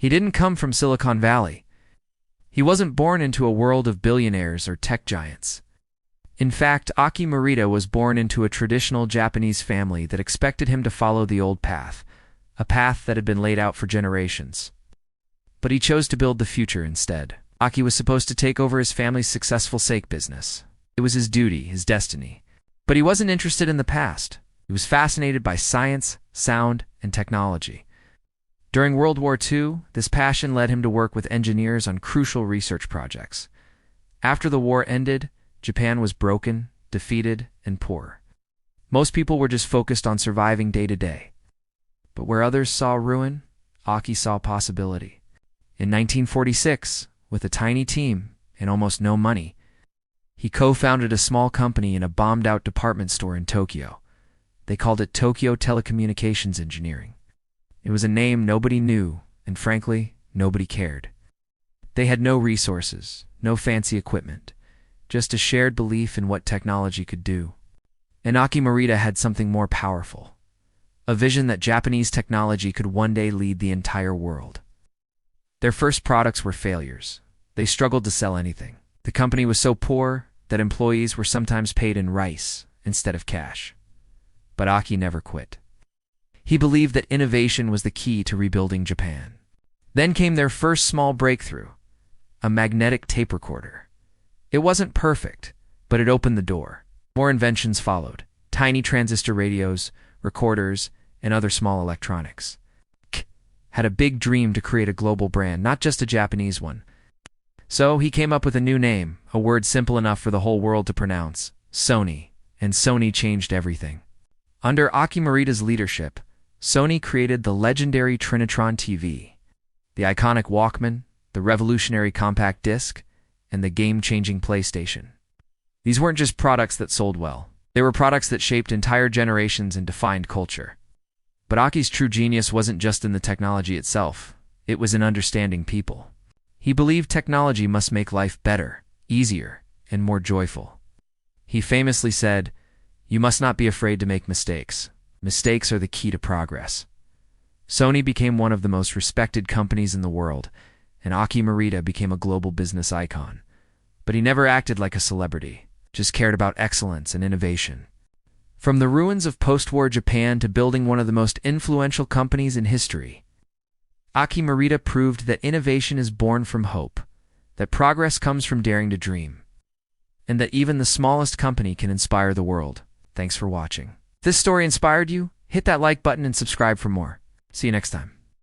He didn't come from Silicon Valley. He wasn't born into a world of billionaires or tech giants. In fact, Akio Morita was born into a traditional Japanese family that expected him to follow the old path, a path that had been laid out for generations. But he chose to build the future instead. Akio was supposed to take over his family's successful sake business. It was his duty, his destiny. But he wasn't interested in the past. He was fascinated by science, sound, and technology. During World War II, this passion led him to work with engineers on crucial research projects. After the war ended, Japan was broken, defeated, and poor. Most people were just focused on surviving day to day. But where others saw ruin, Akio saw possibility. In 1946, with a tiny team and almost no money, he co-founded a small company in a bombed-out department store in Tokyo. They called it Tokyo Telecommunications Engineering. It was a name nobody knew, and frankly, nobody cared. They had no resources, no fancy equipment, just a shared belief in what technology could do. And Akio Morita had something more powerful, a vision that Japanese technology could one day lead the entire world. Their first products were failures. They struggled to sell anything. The company was so poor that employees were sometimes paid in rice instead of cash. But Akio never quit. He believed that innovation was the key to rebuilding Japan. Then came their first small breakthrough, a magnetic tape recorder. It wasn't perfect, but it opened the door. More inventions followed: tiny transistor radios, recorders, and other small electronics. Had a big dream to create a global brand, not just a Japanese one. So he came up with a new name, a word simple enough for the whole world to pronounce: Sony. And Sony changed everything. Under Akio Morita's leadership, Sony created the legendary Trinitron TV, the iconic Walkman, the revolutionary compact disc, and the game-changing PlayStation. These weren't just products that sold well. They were products that shaped entire generations and defined culture. But Akio's true genius wasn't just in the technology itself. It was in understanding people. He believed technology must make life better, easier, and more joyful. He famously said, "You must not be afraid to make mistakes. Mistakes are the key to progress." Sony became one of the most respected companies in the world, and Akio Morita became a global business icon. But he never acted like a celebrity, just cared about excellence and innovation. From the ruins of post-war Japan to building one of the most influential companies in history, Akio Morita proved that innovation is born from hope, that progress comes from daring to dream, and that even the smallest company can inspire the world. Thanks for watching. If this story inspired you, hit that like button and subscribe for more. See you next time.